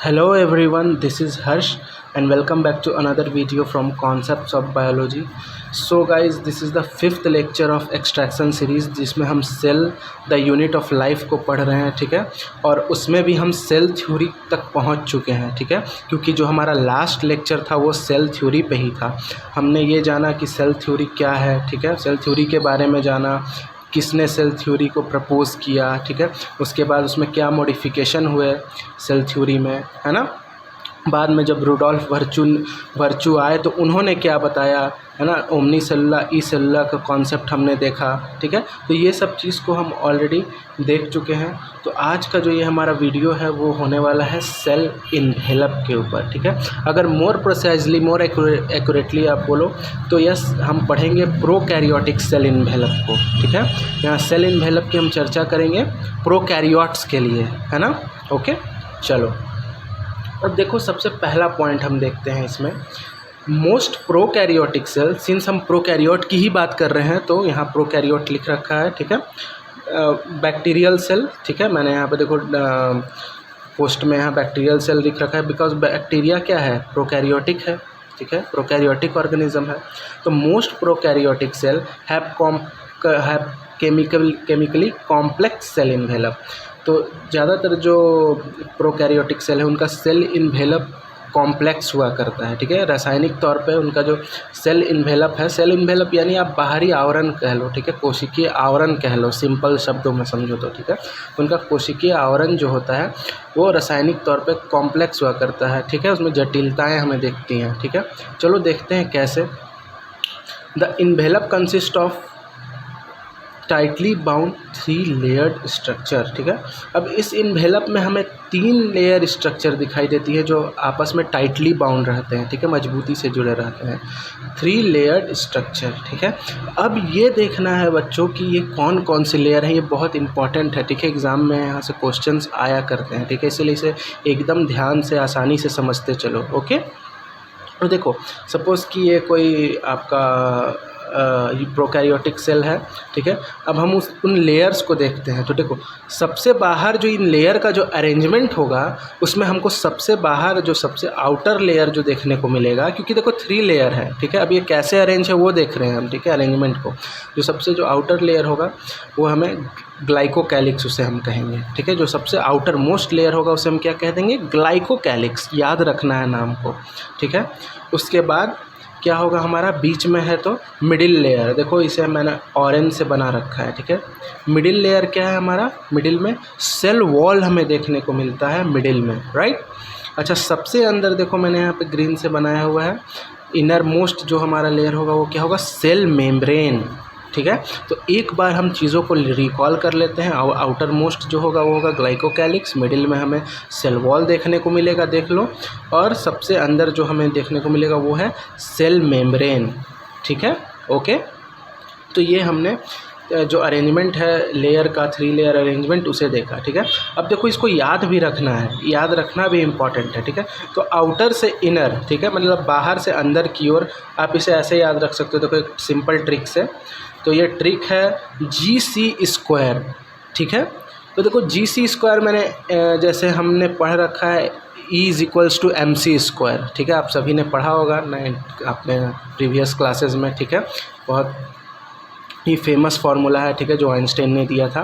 Hello everyone, this is Harsh and welcome back to another video from Concepts of Biology. So guys, this is the fifth lecture of extraction series जिसमें हम cell the unit of life को पढ़ रहे हैं, ठीक है। और उसमें भी हम सेल थ्योरी तक पहुंच चुके हैं, ठीक है, क्योंकि जो हमारा लास्ट लेक्चर था वो सेल थ्योरी पे ही था। हमने ये जाना कि सेल थ्योरी क्या है, ठीक है, सेल थ्योरी के बारे में जाना, किसने सेल थ्योरी को प्रपोज़ किया, ठीक है, उसके बाद उसमें क्या मॉडिफिकेशन हुए सेल थ्योरी में, है ना। बाद में जब रुडोल्फ वर्चू आए तो उन्होंने क्या बताया, है ना, ओमनी सेलुलर ई सेलुलर का कॉन्सेप्ट हमने देखा, ठीक है। तो ये सब चीज़ को हम ऑलरेडी देख चुके हैं। तो आज का जो ये हमारा वीडियो है वो होने वाला है सेल इन्वेलप के ऊपर, ठीक है। अगर मोर प्रिसाइजली मोर एक्यूरेटली आप बोलो तो यस, हम पढ़ेंगे प्रोकैरियोटिक सेल इन्वेलप को, ठीक है। यहाँ सेल इन्वेलप की हम चर्चा करेंगे प्रोकैरियोट्स के लिए, है ना। ओके, चलो अब देखो, सबसे पहला पॉइंट हम देखते हैं इसमें, मोस्ट प्रोकैरियोटिक सेल। सिंस हम प्रोकैरियोट की ही बात कर रहे हैं तो यहाँ प्रोकैरियोट लिख रखा है, ठीक है। बैक्टीरियल सेल, ठीक है, मैंने यहाँ पे देखो पोस्ट में यहाँ बैक्टीरियल सेल लिख रखा है बिकॉज बैक्टीरिया क्या है, प्रोकैरियोटिक है, ठीक है, प्रोकैरियोटिक ऑर्गेनिज्म है। तो most prokaryotic cell have chemically complex cell envelope. तो ज़्यादातर जो प्रोकैरियोटिक सेल है उनका सेल इन्वेलप कॉम्प्लेक्स हुआ करता है, ठीक है। रासायनिक तौर पे उनका जो सेल इन्वेलप है, सेल इन्वेलप यानी आप बाहरी आवरण कह लो, ठीक है, कोशिकीय आवरण कह लो, सिंपल शब्दों में समझो तो, ठीक है। उनका कोशिकीय आवरण जो होता है वो रासायनिक तौर पे कॉम्प्लेक्स हुआ करता है, ठीक है, उसमें जटिलताएँ हमें दिखती हैं, ठीक है। चलो देखते हैं कैसे। The envelope consist of tightly bound 3 layered structure, ठीक है। अब इस इन्वेलप में हमें 3 लेयर स्ट्रक्चर दिखाई देती है जो आपस में टाइटली बाउंड रहते हैं, ठीक है, मजबूती से जुड़े रहते हैं। 3 लेयर्ड स्ट्रक्चर, ठीक है। अब ये देखना है बच्चों कि ये कौन कौन से लेयर हैं, ये बहुत इंपॉर्टेंट है, ठीक है। एग्ज़ाम में यहाँ से क्वेश्चंस आया करते हैं, ठीक है, इसलिए इसे एकदम ध्यान से आसानी से समझते चलो। ओके, तो देखो, सपोज़ कि ये कोई आपका प्रोकैरियोटिक सेल है, ठीक है। अब हम उन लेयर्स को देखते हैं। तो देखो, सबसे बाहर जो इन लेयर का जो अरेंजमेंट होगा उसमें हमको सबसे बाहर जो सबसे आउटर लेयर जो देखने को मिलेगा, क्योंकि देखो 3 लेयर है, ठीक है। अब ये कैसे अरेंज है वो देख रहे हैं हम, ठीक है, अरेंजमेंट को। जो आउटर लेयर होगा वो हमें ग्लाइकोकैलिक्स उसे हम कहेंगे, ठीक है। जो सबसे आउटर मोस्ट लेयर होगा उसे हम क्या कह देंगे, ग्लाइकोकैलिक्स, याद रखना है नाम को, ठीक है। उसके बाद क्या होगा, हमारा बीच में है तो मिडिल लेयर, देखो इसे मैंने ऑरेंज से बना रखा है, ठीक है। मिडिल लेयर क्या है हमारा, मिडिल में सेल वॉल हमें देखने को मिलता है मिडिल में, राइट। अच्छा, सबसे अंदर देखो मैंने यहाँ पे ग्रीन से बनाया हुआ है, इनर मोस्ट जो हमारा लेयर होगा वो क्या होगा, सेल मेम्ब्रेन, ठीक है। तो एक बार हम चीज़ों को रिकॉल कर लेते हैं। आउटर मोस्ट जो होगा वो होगा ग्लाइकोकैलिक्स, मिडिल में हमें सेल वॉल देखने को मिलेगा, देख लो, और सबसे अंदर जो हमें देखने को मिलेगा वो है सेल मेम्ब्रेन, ठीक है। ओके, तो ये हमने जो अरेंजमेंट है लेयर का, 3 लेयर अरेंजमेंट, उसे देखा, ठीक है। अब देखो, इसको याद भी रखना है, याद रखना भी इम्पॉर्टेंट है, ठीक है। तो आउटर से इनर, ठीक है, मतलब बाहर से अंदर की ओर, आप इसे ऐसे याद रख सकते हो। देखो एक सिंपल ट्रिक से, तो ये ट्रिक है GC², ठीक है। तो देखो GC² मैंने जैसे हमने पढ़ रखा है E = MC², ठीक है, आप सभी ने पढ़ा होगा आपने प्रीवियस क्लासेस में, ठीक है। बहुत ये फेमस फार्मूला है, ठीक है, जो आइंस्टाइन ने दिया था।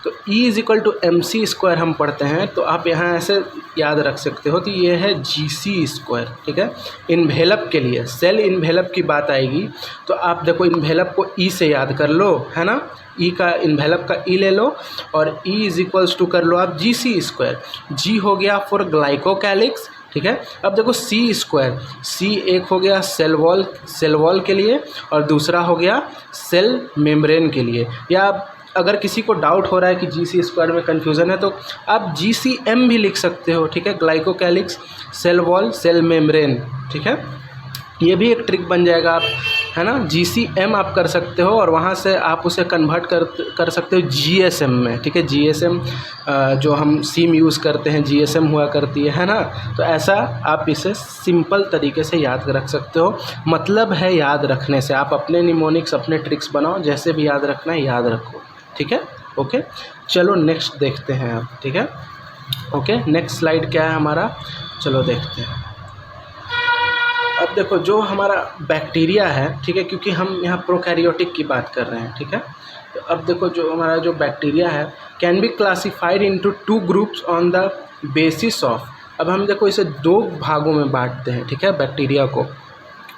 तो E = MC² हम पढ़ते हैं, तो आप यहाँ ऐसे याद रख सकते हो कि ये है GC², ठीक है। इन्वेलप के लिए सेल इन्वेलप की बात आएगी तो आप देखो इन्वेलप को E से याद कर लो, है ना, E का इन्वेलप का E ले लो और E = कर लो आप GC²। G हो गया फॉर ग्लाइकोकैलिक्स, ठीक है। अब देखो C², एक हो गया सेल वॉल के लिए और दूसरा हो गया सेल मेम्ब्रेन के लिए। या अगर किसी को डाउट हो रहा है कि GC² में कन्फ्यूज़न है तो आप GCM भी लिख सकते हो, ठीक है, glycocalyx, cell wall, cell membrane, ठीक है। ये भी एक ट्रिक बन जाएगा, आप, है ना, GCM आप कर सकते हो और वहाँ से आप उसे कन्वर्ट कर सकते हो GSM में, ठीक है। GSM जो हम सिम यूज़ करते हैं GSM हुआ करती है ना। तो ऐसा आप इसे सिंपल तरीके से याद रख सकते हो। मतलब है याद रखने से, आप अपने निमोनिक्स, अपने ट्रिक्स बनाओ, जैसे भी याद रखना है याद रखो, ठीक है। ओके, चलो नेक्स्ट देखते हैं आप, ठीक है। ओके, नेक्स्ट स्लाइड क्या है हमारा, चलो देखते हैं। अब देखो जो हमारा बैक्टीरिया है, ठीक है, क्योंकि हम यहाँ प्रोकैरियोटिक की बात कर रहे हैं, ठीक है। तो अब देखो जो हमारा जो बैक्टीरिया है can be classified into 2 groups on the basis of. अब हम देखो इसे 2 भागों में बांटते हैं, ठीक है, बैक्टीरिया को,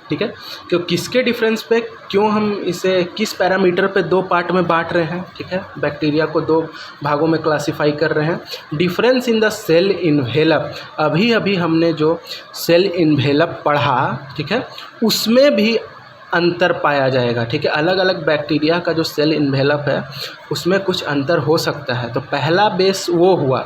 ठीक है। क्यों, किसके डिफरेंस पे, क्यों हम इसे किस पैरामीटर पे 2 पार्ट में बांट रहे हैं, ठीक है, बैक्टीरिया को 2 भागों में क्लासिफाई कर रहे हैं। Difference in the cell envelope, अभी अभी हमने जो सेल इन्वेलप पढ़ा, ठीक है, उसमें भी अंतर पाया जाएगा, ठीक है। अलग अलग बैक्टीरिया का जो सेल इन्वेलप है उसमें कुछ अंतर हो सकता है। तो पहला बेस वो हुआ,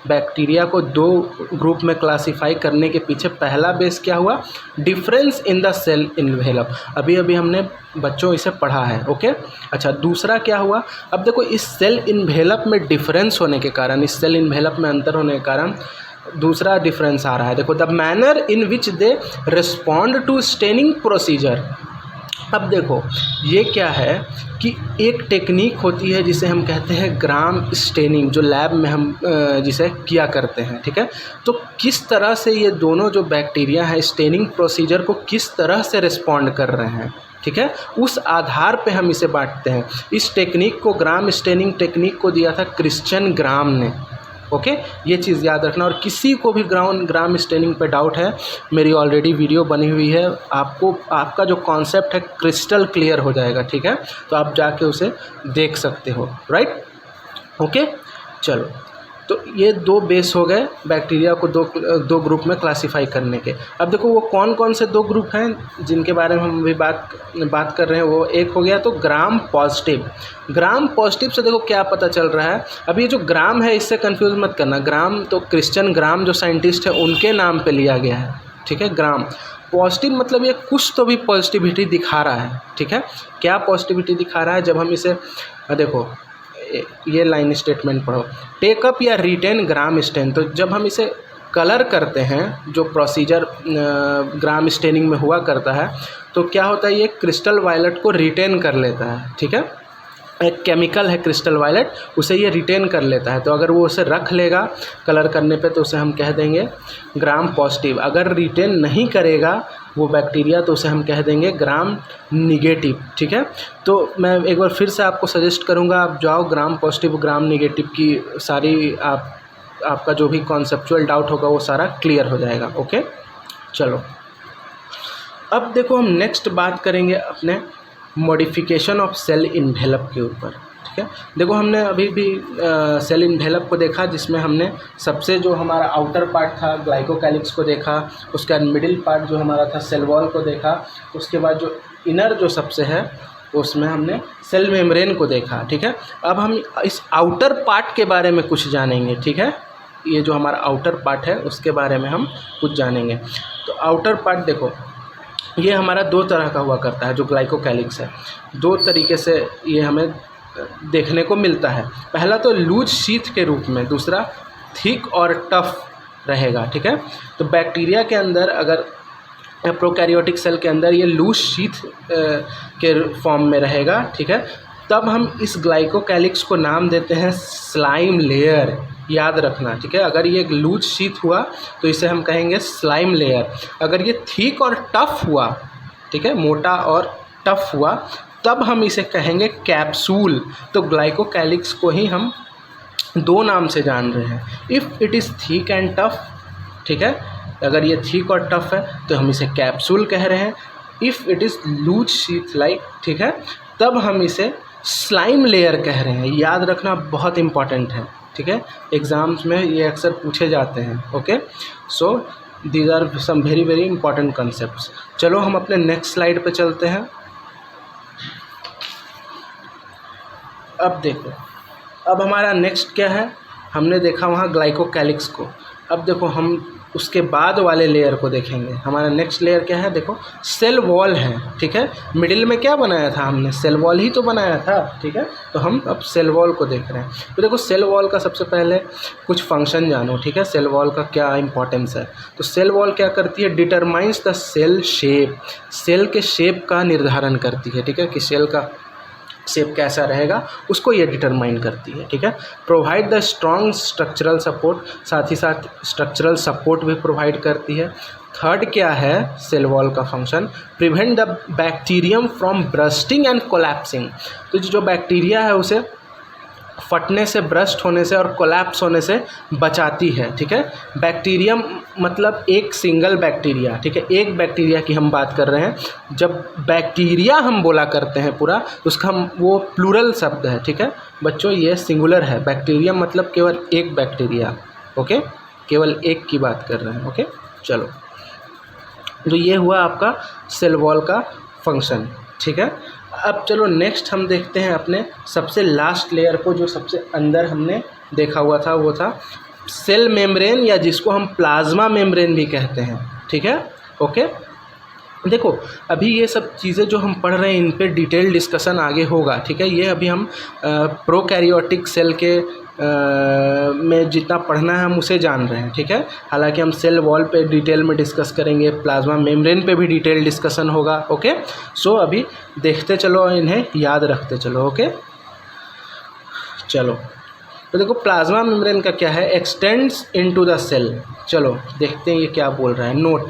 बैक्टीरिया को 2 ग्रुप में क्लासिफाई करने के पीछे पहला बेस क्या हुआ, difference in the cell envelope. अभी अभी हमने बच्चों इसे पढ़ा है, ओके। अच्छा, दूसरा क्या हुआ, अब देखो इस सेल इन्वेलप में डिफरेंस होने के कारण, इस सेल इन्वेलप में अंतर होने के कारण दूसरा डिफरेंस आ रहा है। देखो, the manner in which they respond to staining procedure. अब देखो ये क्या है कि एक टेक्निक होती है जिसे हम कहते हैं ग्राम स्टेनिंग, जो लैब में हम जिसे किया करते हैं, ठीक है। तो किस तरह से ये दोनों जो बैक्टीरिया हैं स्टेनिंग प्रोसीजर को किस तरह से रिस्पॉन्ड कर रहे हैं, ठीक है, उस आधार पे हम इसे बांटते हैं। इस टेक्निक को, ग्राम स्टेनिंग टेक्निक को दिया था क्रिश्चियन ग्राम ने, ओके। ये चीज़ याद रखना। और किसी को भी ग्राम स्टेनिंग पे डाउट है, मेरी ऑलरेडी वीडियो बनी हुई है, आपको आपका जो कॉन्सेप्ट है क्रिस्टल क्लियर हो जाएगा, ठीक है। तो आप जाके उसे देख सकते हो, राइट, ओके। चलो, तो ये 2 बेस हो गए बैक्टीरिया को 2 ग्रुप में क्लासिफाई करने के। अब देखो वो कौन कौन से 2 ग्रुप हैं जिनके बारे में हम अभी बात कर रहे हैं। वो एक हो गया तो ग्राम पॉजिटिव। ग्राम पॉजिटिव से देखो क्या पता चल रहा है। अब ये जो ग्राम है इससे कंफ्यूज मत करना, ग्राम तो क्रिश्चियन ग्राम जो साइंटिस्ट है उनके नाम पे लिया गया है, ठीक है। ग्राम पॉजिटिव मतलब ये कुछ तो भी पॉजिटिविटी दिखा रहा है, ठीक है। क्या पॉजिटिविटी दिखा रहा है, जब हम इसे देखो ये लाइन स्टेटमेंट पढ़ो, टेकअप या रिटेन ग्राम स्टेन। तो जब हम इसे कलर करते हैं, जो प्रोसीजर ग्राम स्टेनिंग में हुआ करता है, तो क्या होता है, ये क्रिस्टल वायलेट को रिटेन कर लेता है, ठीक है। एक केमिकल है क्रिस्टल वायलेट, उसे ये रिटेन कर लेता है। तो अगर वो उसे रख लेगा कलर करने पे तो उसे हम कह देंगे ग्राम पॉजिटिव। अगर रिटेन नहीं करेगा वो बैक्टीरिया तो उसे हम कह देंगे ग्राम निगेटिव, ठीक है। तो मैं एक बार फिर से आपको सजेस्ट करूँगा, आप जाओ ग्राम पॉजिटिव ग्राम निगेटिव की सारी आपका जो भी कॉन्सेप्चुअल डाउट होगा वो सारा क्लियर हो जाएगा, ओके। चलो, अब देखो हम नेक्स्ट बात करेंगे अपने मॉडिफिकेशन ऑफ सेल इन्वेलप के ऊपर, ठीक है। देखो हमने अभी भी सेल इन्वेलप को देखा, जिसमें हमने सबसे जो हमारा आउटर पार्ट था ग्लाइकोकैलिक्स को देखा, उसके बाद मिडिल पार्ट जो हमारा था सेल वॉल को देखा, उसके बाद जो इनर जो सबसे है उसमें हमने सेल मेम्ब्रेन को देखा, ठीक है। अब हम इस आउटर पार्ट के बारे में कुछ जानेंगे, ठीक है। ये जो हमारा आउटर पार्ट है उसके बारे में हम कुछ जानेंगे। तो आउटर पार्ट देखो ये हमारा 2 तरह का हुआ करता है, जो ग्लाइकोकैलिक्स है 2 तरीके से ये हमें देखने को मिलता है। पहला तो लूज शीथ के रूप में, दूसरा थिक और टफ रहेगा, ठीक है। तो बैक्टीरिया के अंदर, अगर प्रोकैरियोटिक सेल के अंदर ये लूज शीथ के फॉर्म में रहेगा, ठीक है। तब हम इस ग्लाइकोकैलिक्स को नाम देते हैं स्लाइम लेयर, याद रखना, ठीक है। अगर ये लूज शीथ हुआ तो इसे हम कहेंगे स्लाइम लेयर। अगर ये थिक और टफ हुआ, ठीक है, मोटा और टफ हुआ, तब हम इसे कहेंगे कैप्सूल। तो ग्लाइकोकैलिक्स को ही हम 2 नाम से जान रहे हैं। If it is thick and tough, ठीक है, अगर ये थिक और टफ है तो हम इसे कैप्सूल कह रहे हैं। If it is loose sheath like, ठीक है, तब हम इसे स्लाइम लेयर कह रहे हैं। याद रखना बहुत इंपॉर्टेंट है, ठीक है। एग्ज़ाम्स में ये अक्सर पूछे जाते हैं, okay. So these are some very very important concepts. चलो हम अपने नेक्स्ट स्लाइड पे चलते हैं। अब देखो, अब हमारा नेक्स्ट क्या है, हमने देखा वहाँ ग्लाइकोकैलिक्स को। अब देखो हम उसके बाद वाले लेयर को देखेंगे। हमारा नेक्स्ट लेयर क्या है, देखो सेल वॉल है, ठीक है। मिडिल में क्या बनाया था हमने, सेल वॉल ही तो बनाया था, ठीक है। तो हम अब सेल वॉल को देख रहे हैं। तो देखो सेल वॉल का सबसे पहले कुछ फंक्शन जानो, ठीक है। सेल वॉल का क्या इंपॉर्टेंस है। तो सेल वॉल क्या करती है, determines the cell shape, cell के शेप का निर्धारण करती है, ठीक है, कि सेल का शेप कैसा रहेगा उसको ये डिटरमाइन करती है, ठीक है। Provide the strong structural support, साथ ही साथ स्ट्रक्चरल सपोर्ट भी प्रोवाइड करती है। थर्ड क्या है सेल वॉल का function, prevent the bacterium from bursting and collapsing, तो जो बैक्टीरिया है उसे फटने से, ब्रस्ट होने से और कोलैप्स होने से बचाती है, ठीक है। बैक्टीरियम मतलब एक सिंगल बैक्टीरिया, ठीक है, एक बैक्टीरिया की हम बात कर रहे हैं। जब बैक्टीरिया हम बोला करते हैं पूरा, उसका हम वो प्लूरल शब्द है, ठीक है बच्चों, ये सिंगुलर है। बैक्टीरियम मतलब केवल एक बैक्टीरिया, ओके, केवल एक की बात कर रहे हैं, ओके। चलो, तो ये हुआ आपका सेल वॉल का फंक्शन, ठीक है। अब चलो नेक्स्ट हम देखते हैं अपने सबसे लास्ट लेयर को, जो सबसे अंदर हमने देखा हुआ था वो था सेल मेम्ब्रेन, या जिसको हम प्लाज्मा मेम्ब्रेन भी कहते हैं, ठीक है, ओके। देखो अभी ये सब चीज़ें जो हम पढ़ रहे हैं इन पे डिटेल डिस्कशन आगे होगा, ठीक है। ये अभी हम प्रोकैरियोटिक सेल के में जितना पढ़ना है हम उसे जान रहे हैं, ठीक है। हालांकि हम सेल वॉल पे डिटेल में डिस्कस करेंगे, प्लाज्मा मेम्ब्रेन पे भी डिटेल डिस्कशन होगा, ओके। सो अभी देखते चलो, इन्हें याद रखते चलो, ओके। चलो, तो देखो प्लाज्मा मेम्ब्रेन का क्या है, एक्सटेंड्स इनटू द सेल। चलो देखते हैं ये क्या बोल रहा है। Note,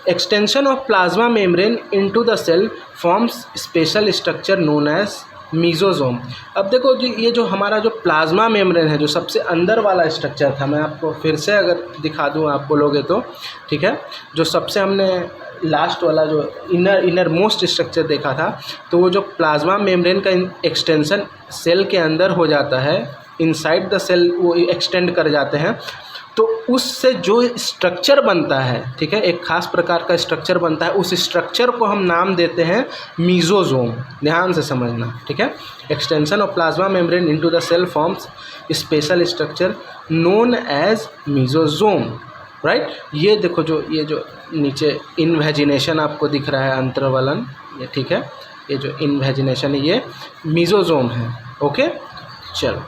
extension of plasma membrane into the cell forms special structure known as mesosome. अब देखो जी, ये जो हमारा जो प्लाज्मा मेम्ब्रेन है, जो सबसे अंदर वाला स्ट्रक्चर था, मैं आपको फिर से अगर दिखा दूँ आप बोलोगे तो, ठीक है, जो सबसे हमने लास्ट वाला जो इनर मोस्ट स्ट्रक्चर देखा था, तो वो जो प्लाज्मा मेम्ब्रेन का एक्सटेंशन सेल के अंदर हो जाता है, इनसाइड द सेल वो एक्सटेंड कर जाते हैं, तो उससे जो स्ट्रक्चर बनता है, ठीक है, एक खास प्रकार का स्ट्रक्चर बनता है, उस स्ट्रक्चर को हम नाम देते हैं मीजोजोम। ध्यान से समझना, ठीक है। Extension of plasma membrane into the cell forms special structure known as mesosome, right. ये देखो ये जो नीचे इनवेजिनेशन आपको दिख रहा है, अंतर्वलन, ये ठीक है, ये जो इनवेजिनेशन है ये मीजोजोम है, ओके। चलो,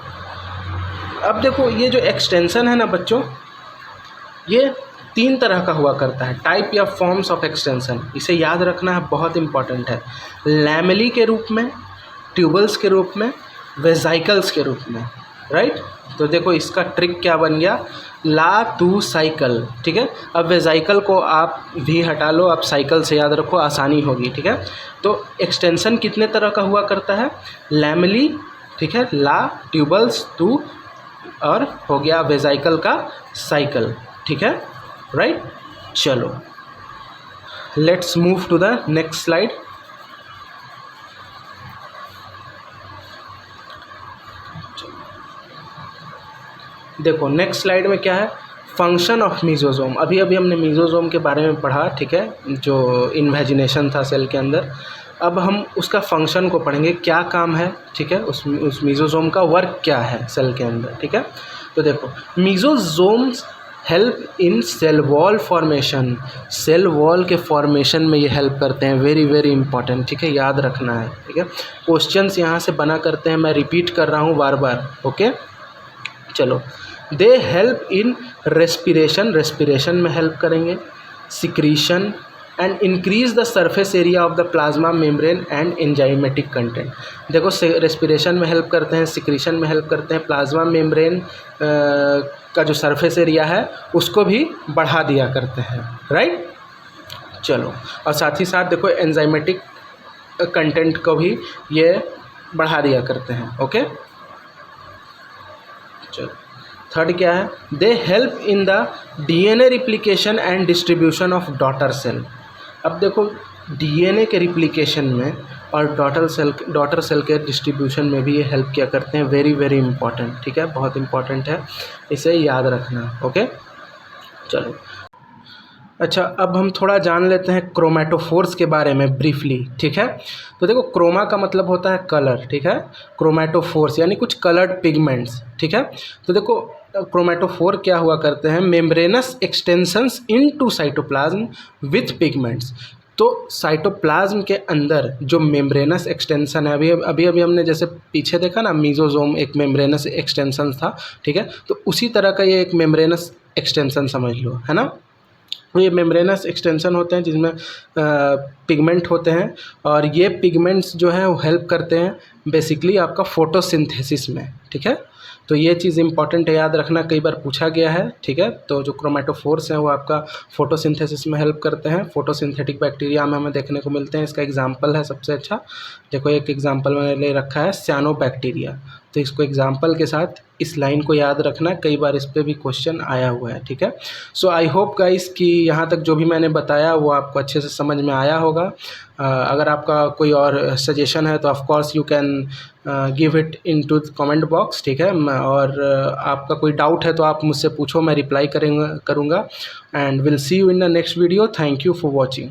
अब देखो ये जो एक्सटेंशन है ना बच्चों, ये 3 तरह का हुआ करता है, टाइप या फॉर्म्स ऑफ एक्सटेंशन। इसे याद रखना है, बहुत इंपॉर्टेंट है। लैमेली के रूप में, ट्यूबल्स के रूप में, वेजाइकल्स के रूप में, राइट। तो देखो इसका ट्रिक क्या बन गया, ला टू साइकिल, ठीक है। अब वेजाइकल को आप भी हटा लो, आप साइकिल से याद रखो, आसानी होगी, ठीक है। तो एक्सटेंशन कितने तरह का हुआ करता है, लैमेली, ठीक है, ला, ट्यूबल्स, टू, और हो गया वेजाइकल का साइकिल, ठीक है, राइट। चलो let's move to the next slide. देखो नेक्स्ट स्लाइड में क्या है, फंक्शन ऑफ मीजोजोम। अभी हमने मीजोजोम के बारे में पढ़ा, ठीक है, जो इन्वेजिनेशन था सेल के अंदर। अब हम उसका फंक्शन को पढ़ेंगे, क्या काम है, ठीक है, उस मीजोजोम का वर्क क्या है सेल के अंदर, ठीक है। तो देखो mesosomes help in cell wall formation, cell wall के फॉर्मेशन में ये हेल्प करते हैं, वेरी वेरी इंपॉर्टेंट, ठीक है, याद रखना है, ठीक है। क्वेश्चंस यहाँ से बना करते हैं, मैं रिपीट कर रहा हूँ बार बार, ओके। चलो, दे हेल्प इन रेस्पिरेशन, रेस्पिरेशन में हेल्प करेंगे, secretion and increase the surface area of the plasma membrane and enzymatic content. देखो रेस्पिरेशन में हेल्प करते हैं, सिक्रीशन में हेल्प करते हैं, प्लाज्मा मेम्ब्रेन का जो सरफेस एरिया है उसको भी बढ़ा दिया करते हैं, राइट। चलो, और साथ ही साथ देखो एंजाइमेटिक कंटेंट को भी ये बढ़ा दिया करते हैं, ओके। चलो, थर्ड क्या है, they help in the DNA replication and distribution of daughter cell. अब देखो डीएनए के रिप्लिकेशन में और डॉटर सेल के डिस्ट्रीब्यूशन में भी ये हेल्प किया करते हैं, वेरी वेरी इंपॉर्टेंट, ठीक है, बहुत इंपॉर्टेंट है, इसे याद रखना, ओके। चलो, अच्छा, अब हम थोड़ा जान लेते हैं क्रोमेटोफोर्स के बारे में ब्रीफली, ठीक है। तो देखो क्रोमा का मतलब होता है कलर, ठीक है, क्रोमेटोफोर्स यानी कुछ कलर्ड पिगमेंट्स, ठीक है। तो देखो क्रोमेटोफोर क्या हुआ करते हैं, membranes extensions into cytoplasm with pigments. तो साइटोप्लाज्म के अंदर जो मेम्ब्रेनस एक्सटेंशन है, अभी हमने जैसे पीछे देखा ना, मीजोजोम एक मेम्ब्रेनस एक्सटेंशन था, ठीक है, तो उसी तरह का ये एक मेम्ब्रेनस एक्सटेंशन समझ लो, है ना। ये मेम्ब्रेनस एक्सटेंशन होते हैं जिसमें पिगमेंट होते हैं, और ये पिगमेंट्स जो हैं वो हेल्प करते हैं बेसिकली आपका फोटोसिंथेसिस में। ठीक है, तो ये चीज़ इंपॉर्टेंट है, याद रखना, कई बार पूछा गया है। ठीक है, तो जो क्रोमेटोफोर्स हैं वो आपका फोटोसिंथेसिस में हेल्प करते हैं। फोटोसिंथेटिक बैक्टीरिया में हमें देखने को मिलते हैं। इसका एग्जांपल है सबसे अच्छा, देखो एक एग्जांपल मैंने ले रखा है साइनोबैक्टीरिया, तो इसको एग्जांपल के साथ इस लाइन को याद रखना, कई बार इस पर भी क्वेश्चन आया हुआ है। ठीक है, सो आई होप गाइस कि यहाँ तक जो भी मैंने बताया वो आपको अच्छे से समझ में आया होगा। अगर आपका कोई और सजेशन है तो of course you can give it into comment box. ठीक है, और आपका कोई डाउट है तो आप मुझसे पूछो, मैं रिप्लाई करूँगा। And will see you in the next video. Thank you for watching.